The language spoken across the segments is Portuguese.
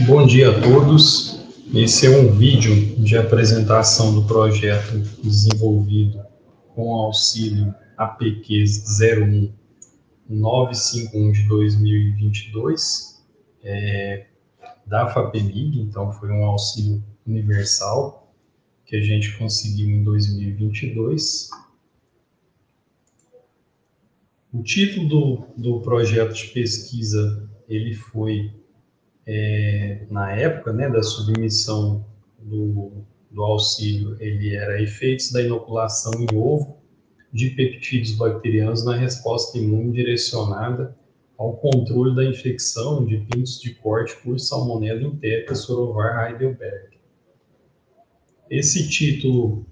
Bom dia a todos. Esse é um vídeo de apresentação do projeto desenvolvido com auxílio APQ 01951 de 2022, da FAPEMIG. Então, foi um auxílio universal que a gente conseguiu em 2022. O título do projeto de pesquisa, ele foi, na época, da submissão do auxílio, ele era efeitos da inoculação em ovo de peptídeos bacterianos na resposta imune direcionada ao controle da infecção de pintos de corte por Salmonella enterica sorovar Heidelberg. Esse título,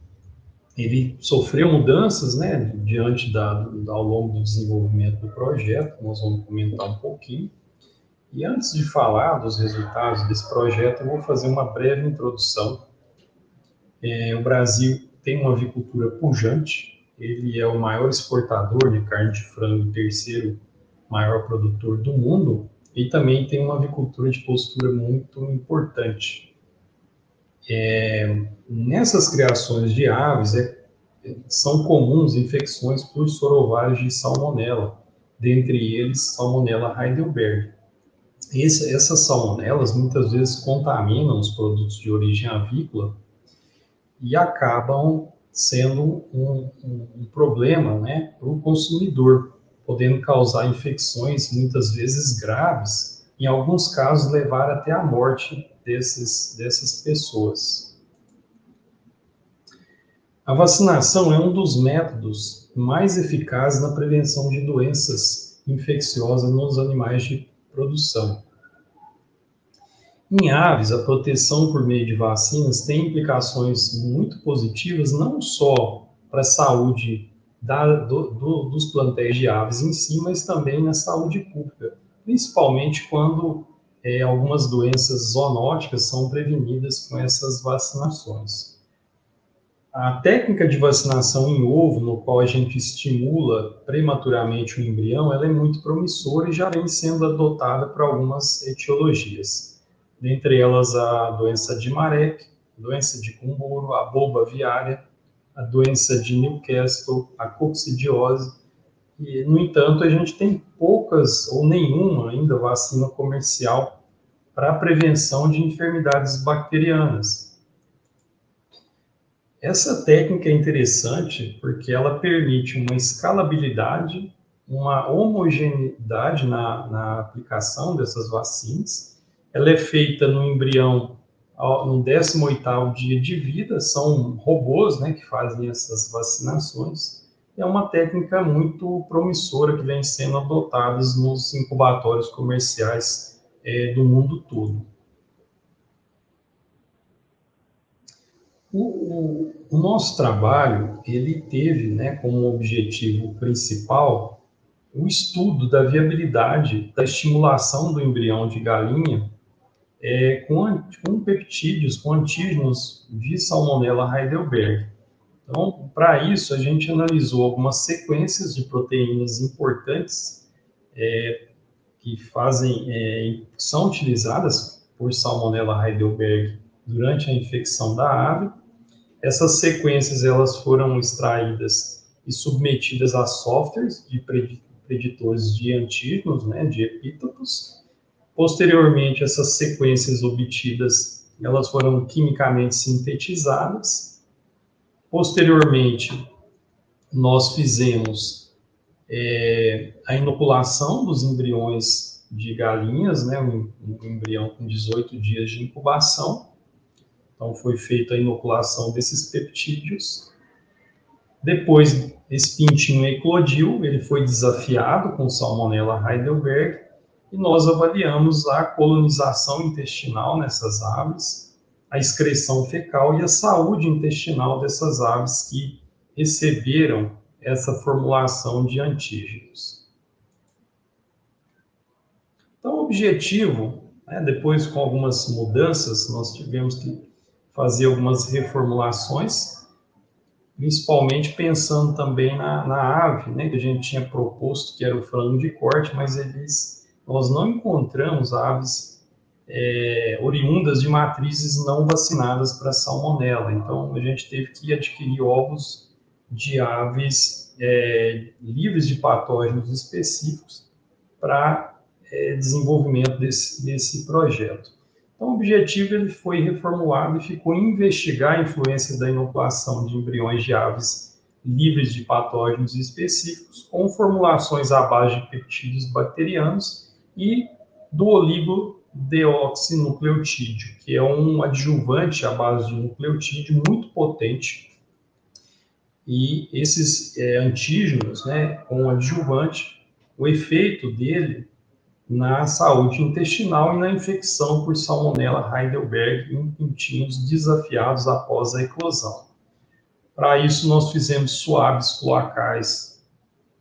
ele sofreu mudanças, diante ao longo do desenvolvimento do projeto. Nós vamos comentar um pouquinho. E antes de falar dos resultados desse projeto, eu vou fazer uma breve introdução. O Brasil tem uma avicultura pujante, ele é o maior exportador de carne de frango e terceiro maior produtor do mundo, e também tem uma avicultura de postura muito importante. Nessas criações de aves, são comuns infecções por sorovagens de salmonela, dentre eles Salmonella Heidelberg. Essas salmonelas muitas vezes contaminam os produtos de origem avícola e acabam sendo um problema, para o consumidor, podendo causar infecções muitas vezes graves, em alguns casos levar até a morte dessas pessoas. A vacinação é um dos métodos mais eficazes na prevenção de doenças infecciosas nos animais de produção. Em aves, a proteção por meio de vacinas tem implicações muito positivas, não só para a saúde dos plantéis de aves em si, mas também na saúde pública, principalmente quando algumas doenças zoonóticas são prevenidas com essas vacinações. A técnica de vacinação em ovo, no qual a gente estimula prematuramente o embrião, ela é muito promissora e já vem sendo adotada para algumas etiologias. Dentre elas, a doença de Marek, a doença de Gumboro, a bulba aviária, a doença de Newcastle, a coccidiose. E, no entanto, a gente tem poucas ou nenhuma ainda vacina comercial para a prevenção de enfermidades bacterianas. Essa técnica é interessante porque ela permite uma escalabilidade, uma homogeneidade na aplicação dessas vacinas. Ela é feita no embrião no 18º dia de vida, são robôs, que fazem essas vacinações. É uma técnica muito promissora que vem sendo adotada nos incubatórios comerciais do mundo todo. O nosso trabalho, ele teve, como objetivo principal o estudo da viabilidade da estimulação do embrião de galinha com peptídeos, com antígenos de Salmonella Heidelberg. Então, para isso, a gente analisou algumas sequências de proteínas importantes que são utilizadas por Salmonella Heidelberg durante a infecção da ave. Essas sequências elas foram extraídas e submetidas a softwares de preditores de antígenos, de epítopos. Posteriormente, essas sequências obtidas elas foram quimicamente sintetizadas. Posteriormente, nós fizemos a inoculação dos embriões de galinhas, um embrião com 18 dias de incubação. Então, foi feita a inoculação desses peptídeos. Depois, esse pintinho eclodiu, ele foi desafiado com Salmonella Heidelberg, e nós avaliamos a colonização intestinal nessas aves, a excreção fecal e a saúde intestinal dessas aves que receberam essa formulação de antígenos. Então, o objetivo, depois com algumas mudanças, nós tivemos que fazer algumas reformulações, principalmente pensando também na ave, que a gente tinha proposto, que era o frango de corte, mas nós não encontramos aves oriundas de matrizes não vacinadas para salmonela. Então, a gente teve que adquirir ovos de aves livres de patógenos específicos para desenvolvimento desse projeto. Então, o objetivo ele foi reformulado e ficou em investigar a influência da inoculação de embriões de aves livres de patógenos específicos com formulações à base de peptídeos bacterianos e do oligodeoxinucleotídeo, que é um adjuvante à base de nucleotídeo muito potente. E esses antígenos, né, com adjuvante, o efeito dele na saúde intestinal e na infecção por Salmonella Heidelberg em pintinhos desafiados após a eclosão. Para isso, nós fizemos suaves cloacais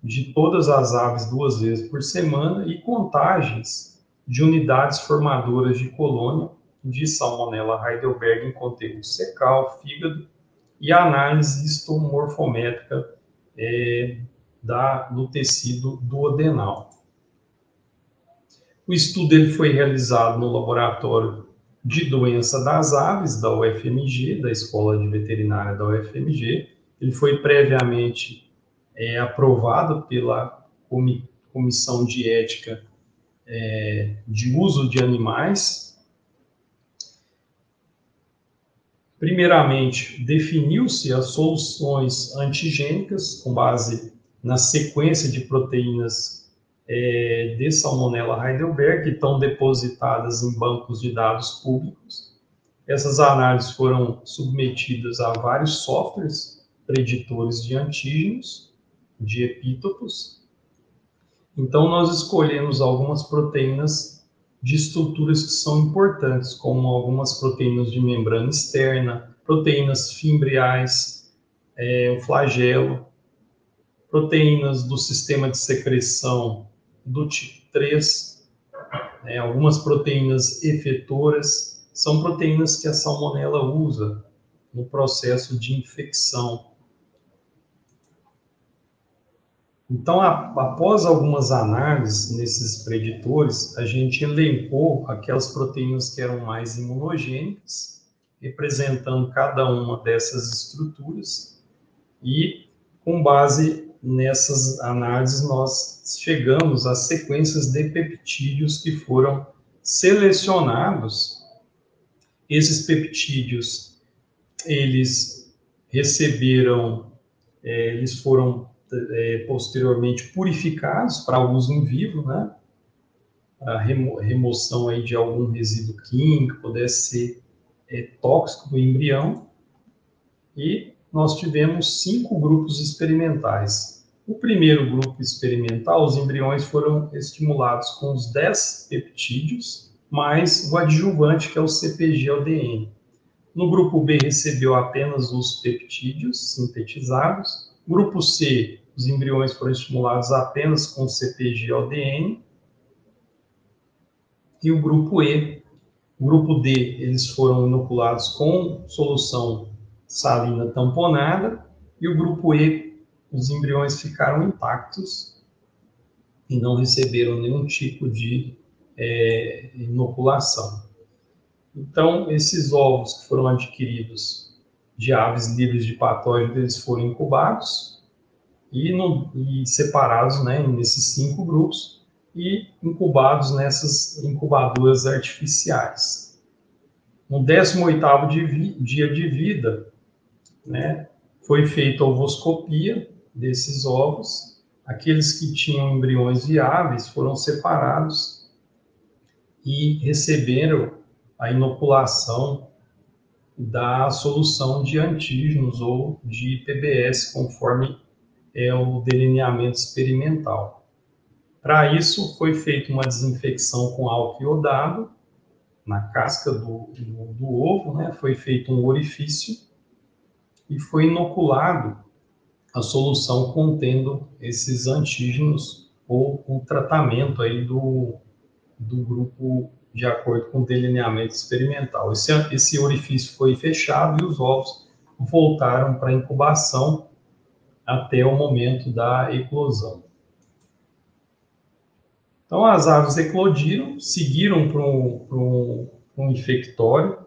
de todas as aves 2 vezes por semana e contagens de unidades formadoras de colônia de Salmonella Heidelberg em conteúdo fecal, fígado e análise histomorfométrica do tecido duodenal. O estudo ele foi realizado no laboratório de doença das aves da UFMG, da Escola de Veterinária da UFMG. Ele foi previamente aprovado pela Comissão de Ética de Uso de Animais. Primeiramente, definiu-se as soluções antigênicas com base na sequência de proteínas de Salmonella Heidelberg, que estão depositadas em bancos de dados públicos. Essas análises foram submetidas a vários softwares preditores de antígenos, de epítopos. Então, nós escolhemos algumas proteínas de estruturas que são importantes, como algumas proteínas de membrana externa, proteínas fimbriais, o flagelo, proteínas do sistema de secreção do tipo 3, algumas proteínas efetoras, são proteínas que a salmonela usa no processo de infecção. Então, após algumas análises nesses preditores, a gente elencou aquelas proteínas que eram mais imunogênicas, representando cada uma dessas estruturas, e com base nessas análises nós chegamos às sequências de peptídeos que foram selecionados. Esses peptídeos, eles foram posteriormente purificados para uso em vivo, né? A remoção aí de algum resíduo químico que pudesse ser tóxico do embrião. E nós tivemos 5 grupos experimentais. O primeiro grupo experimental, os embriões foram estimulados com os 10 peptídeos, mais o adjuvante, que é o CpG-LDN. No grupo B, recebeu apenas os peptídeos sintetizados. Grupo C, os embriões foram estimulados apenas com CpG-LDN. E o grupo E, o grupo D, eles foram inoculados com solução salina tamponada, e o grupo E, os embriões ficaram intactos e não receberam nenhum tipo de inoculação. Então, esses ovos que foram adquiridos de aves livres de patógenos, eles foram incubados e separados, né, nesses 5 grupos e incubados nessas incubadoras artificiais. No 18º dia de vida, né, foi feita a ovoscopia desses ovos. Aqueles que tinham embriões viáveis foram separados e receberam a inoculação da solução de antígenos ou de PBS, conforme o delineamento experimental. Para isso, foi feita uma desinfecção com álcool iodado na casca do ovo, né? Foi feito um orifício e foi inoculado a solução contendo esses antígenos ou o tratamento aí do grupo de acordo com o delineamento experimental. Esse orifício foi fechado e os ovos voltaram para a incubação até o momento da eclosão. Então, as aves eclodiram, seguiram para um infectório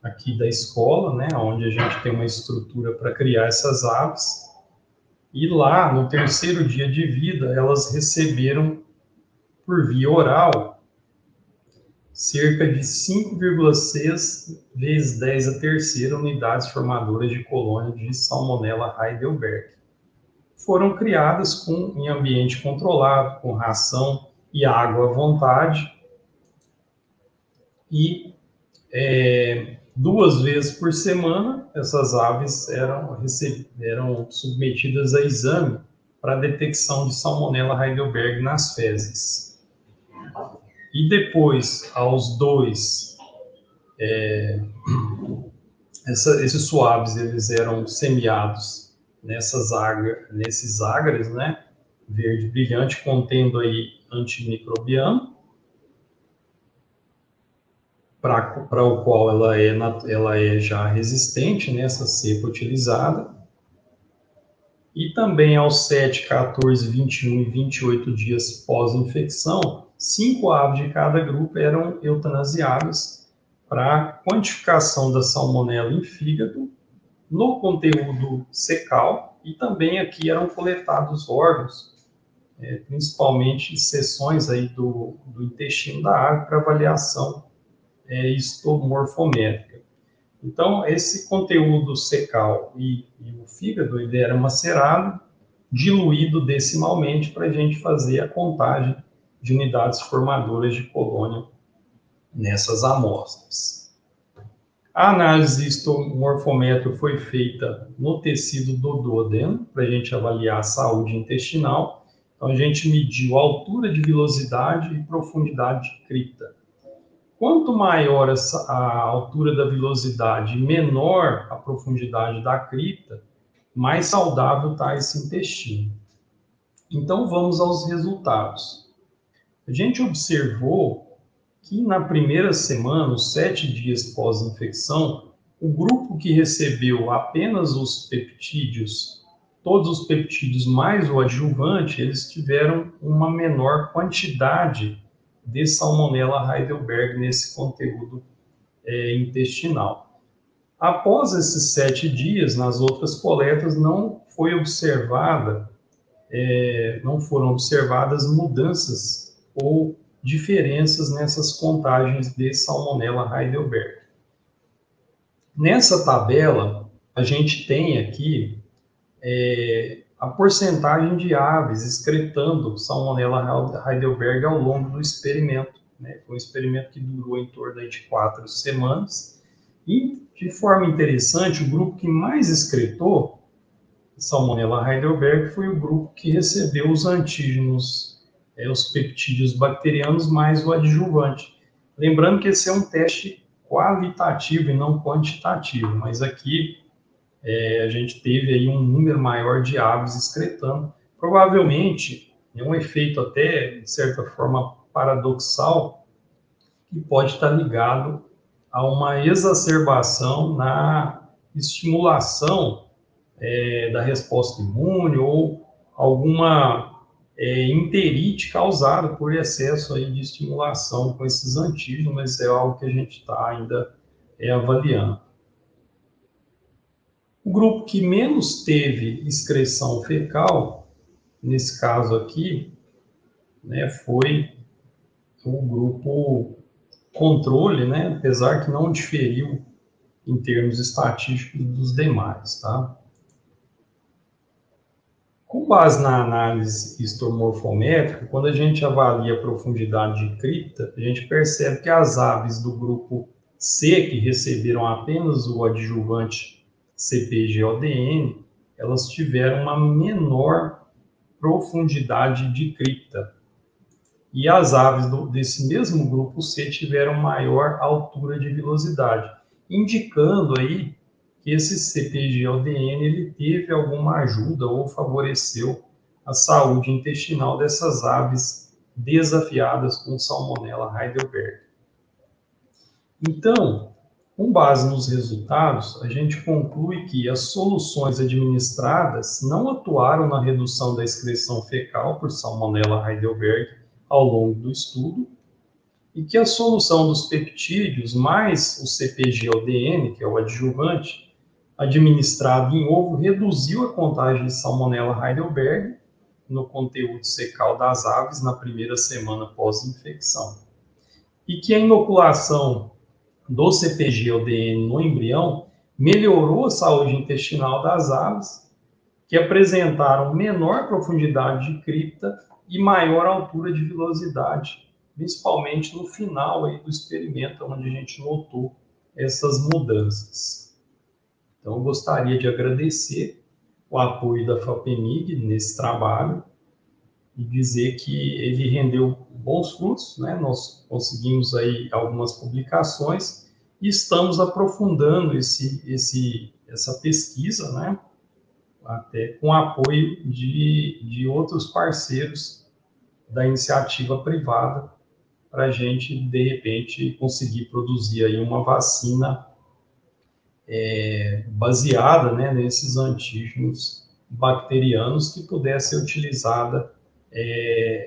aqui da escola, né, onde a gente tem uma estrutura para criar essas aves. E lá, no terceiro dia de vida, elas receberam, por via oral, cerca de 5,6 vezes 10 a terceira unidades formadoras de colônia de Salmonella Heidelberg. Foram criadas em ambiente controlado, com ração e água à vontade, e 2 vezes por semana essas aves eram submetidas a exame para detecção de Salmonella Heidelberg nas fezes. E depois, aos 2, esses suaves eles eram semeados nesses ágares, né, verde brilhante, contendo aí antimicrobiano, para o qual ela é já resistente nessa cepa utilizada. E também aos 7, 14, 21 e 28 dias pós-infecção, 5 aves de cada grupo eram eutanasiadas para quantificação da salmonela em fígado, no conteúdo cecal, e também aqui eram coletados órgãos, principalmente seções aí do intestino da ave para avaliação histomorfométrica. Então, esse conteúdo cecal e o fígado, ele era macerado, diluído decimalmente para a gente fazer a contagem de unidades formadoras de colônia nessas amostras. A análise histomorfométrica foi feita no tecido do duodeno, para a gente avaliar a saúde intestinal. Então, a gente mediu a altura de vilosidade e profundidade de cripta. Quanto maior a altura da vilosidade e menor a profundidade da cripta, mais saudável está esse intestino. Então, vamos aos resultados. A gente observou que na primeira semana, os 7 dias pós-infecção, o grupo que recebeu apenas os peptídeos, todos os peptídeos mais o adjuvante, eles tiveram uma menor quantidade de Salmonella Heidelberg nesse conteúdo intestinal. Após esses 7 dias, nas outras coletas, não foram observadas mudanças ou diferenças nessas contagens de Salmonella Heidelberg. Nessa tabela, a gente tem aqui a porcentagem de aves excretando Salmonella Heidelberg ao longo do experimento. Foi um experimento que durou em torno de 4 semanas. E, de forma interessante, o grupo que mais excretou Salmonella Heidelberg foi o grupo que recebeu os antígenos, os peptídeos bacterianos mais o adjuvante. Lembrando que esse é um teste qualitativo e não quantitativo, mas aqui a gente teve aí um número maior de aves excretando. Provavelmente é um efeito até, de certa forma, paradoxal, que pode estar ligado a uma exacerbação na estimulação da resposta imune ou alguma enterite causada por excesso aí de estimulação com esses antígenos, mas é algo que a gente está ainda avaliando. O grupo que menos teve excreção fecal, nesse caso aqui, foi o grupo controle, apesar que não diferiu em termos estatísticos dos demais, tá? Com base na análise histomorfométrica, quando a gente avalia a profundidade de cripta, a gente percebe que as aves do grupo C, que receberam apenas o adjuvante CpG-ODN, elas tiveram uma menor profundidade de cripta. E as aves desse mesmo grupo C tiveram maior altura de vilosidade, indicando aí que esse CpG-ODN ele teve alguma ajuda ou favoreceu a saúde intestinal dessas aves desafiadas com Salmonella Heidelberg. Então, com base nos resultados, a gente conclui que as soluções administradas não atuaram na redução da excreção fecal por Salmonella Heidelberg ao longo do estudo, e que a solução dos peptídeos mais o CpG-LDN, que é o adjuvante, administrado em ovo, reduziu a contagem de Salmonella Heidelberg no conteúdo secal das aves na primeira semana pós-infecção. E que a inoculação do CpG-LDN no embrião melhorou a saúde intestinal das aves, que apresentaram menor profundidade de cripta e maior altura de vilosidade, principalmente no final aí do experimento, onde a gente notou essas mudanças. Então, eu gostaria de agradecer o apoio da FAPEMIG nesse trabalho e dizer que ele rendeu bons frutos, né? Nós conseguimos aí algumas publicações e estamos aprofundando essa pesquisa, né? Até com apoio de outros parceiros da iniciativa privada, para a gente, de repente, conseguir produzir aí uma vacina baseada, né, nesses antígenos bacterianos que pudesse ser utilizada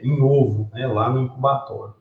em ovo, né, lá no incubatório.